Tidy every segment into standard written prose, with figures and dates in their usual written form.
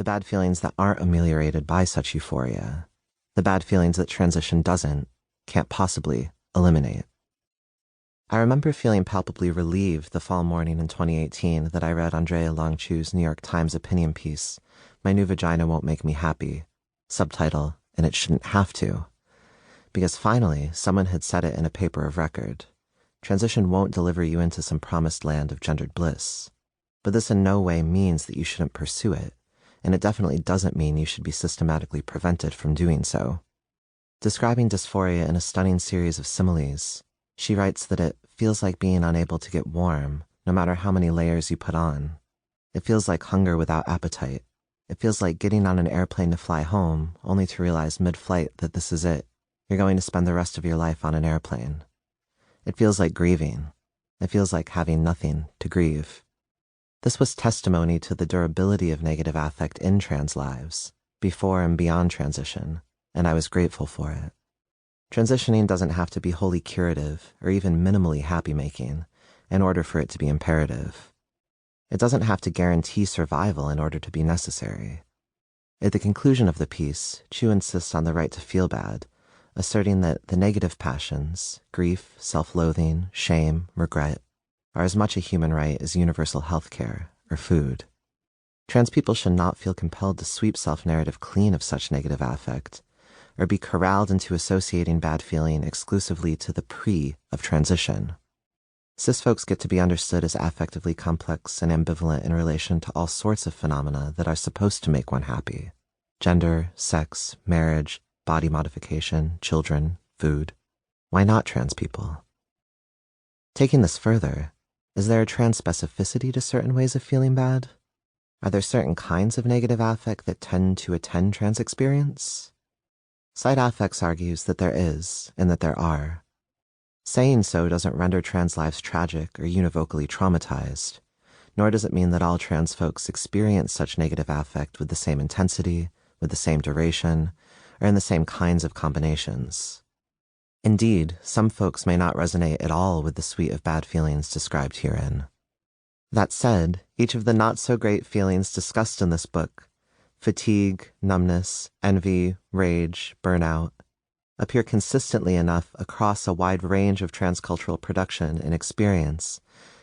the bad feelings that aren't ameliorated by such euphoria, the bad feelings that transition can't possibly eliminate. I remember feeling palpably relieved the fall morning in 2018 that I read Andrea Longchu's New York Times opinion piece, "My New Vagina Won't Make Me Happy," subtitle, "And It Shouldn't Have to," because finally someone had said it in a paper of record. Transition won't deliver you into some promised land of gendered bliss, but this in no way means that you shouldn't pursue it, and it definitely doesn't mean you should be systematically prevented from doing so. Describing dysphoria in a stunning series of similes, she writes that it feels like being unable to get warm, no matter how many layers you put on. It feels like hunger without appetite. It feels like getting on an airplane to fly home, only to realize mid-flight that this is it. You're going to spend the rest of your life on an airplane. It feels like grieving. It feels like having nothing to grieve. This was testimony to the durability of negative affect in trans lives, before and beyond transition, and I was grateful for it. Transitioning doesn't have to be wholly curative or even minimally happy-making in order for it to be imperative. It doesn't have to guarantee survival in order to be necessary. At the conclusion of the piece, Chu insists on the right to feel bad, asserting that the negative passions, grief, self-loathing, shame, regret, are as much a human right as universal health care or food. Trans people should not feel compelled to sweep self-narrative clean of such negative affect, or be corralled into associating bad feeling exclusively to the pre of transition. Cis folks get to be understood as affectively complex and ambivalent in relation to all sorts of phenomena that are supposed to make one happy: gender, sex, marriage, body modification, children, food. Why not trans people? Taking this further, is there a trans specificity to certain ways of feeling bad? Are there certain kinds of negative affect that tend to attend trans experience? Side Affects argues that there is, and that there are. Saying so doesn't render trans lives tragic or univocally traumatized, nor does it mean that all trans folks experience such negative affect with the same intensity, with the same duration, or in the same kinds of combinations. Indeed, some folks may not resonate at all with the suite of bad feelings described herein. That said, each of the not-so-great feelings discussed in this book, fatigue, numbness, envy, rage, burnout, appear consistently enough across a wide range of transcultural production and experience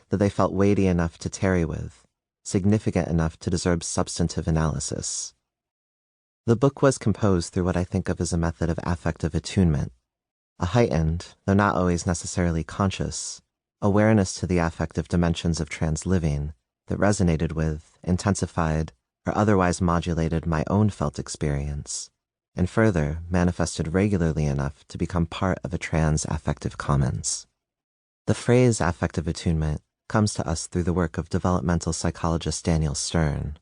that they felt weighty enough to tarry with, significant enough to deserve substantive analysis. The book was composed through what I think of as a method of affective attunement, a heightened, though not always necessarily conscious, awareness to the affective dimensions of trans living that resonated with, intensified, or otherwise modulated my own felt experience, and further manifested regularly enough to become part of a trans affective commons. The phrase affective attunement comes to us through the work of developmental psychologist Daniel Stern,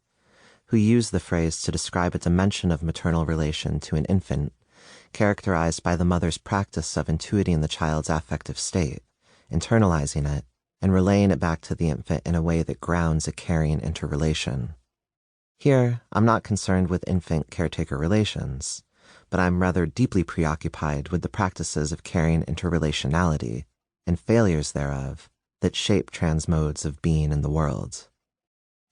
who used the phrase to describe a dimension of maternal relation to an infant characterized by the mother's practice of intuiting the child's affective state, internalizing it, and relaying it back to the infant in a way that grounds a caring interrelation. Here, I'm not concerned with infant-caretaker relations, but I'm rather deeply preoccupied with the practices of caring interrelationality and failures thereof that shape trans modes of being in the world.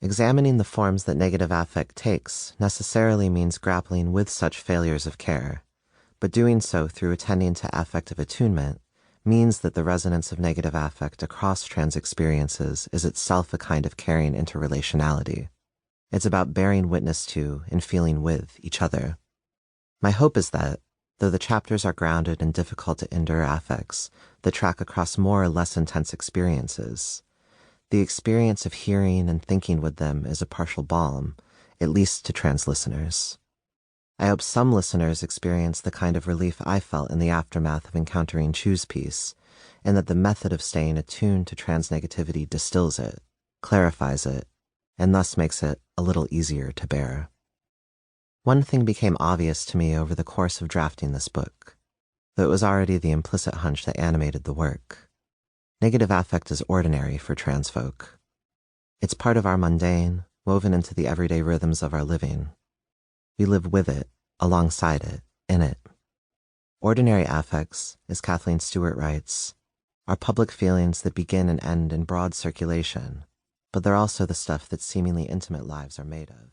Examining the forms that negative affect takes necessarily means grappling with such failures of care, but doing so through attending to affective attunement means that the resonance of negative affect across trans experiences is itself a kind of caring interrelationality. It's about bearing witness to and feeling with each other. My hope is that, though the chapters are grounded in difficult to endure affects that track across more or less intense experiences, the experience of hearing and thinking with them is a partial balm, at least to trans listeners. I hope some listeners experience the kind of relief I felt in the aftermath of encountering Chu's piece, and that the method of staying attuned to trans negativity distills it, clarifies it, and thus makes it a little easier to bear. One thing became obvious to me over the course of drafting this book, though it was already the implicit hunch that animated the work. Negative affect is ordinary for trans folk. It's part of our mundane, woven into the everyday rhythms of our living. We live with it, alongside it, in it. Ordinary affects, as Kathleen Stewart writes, are public feelings that begin and end in broad circulation, but they're also the stuff that seemingly intimate lives are made of.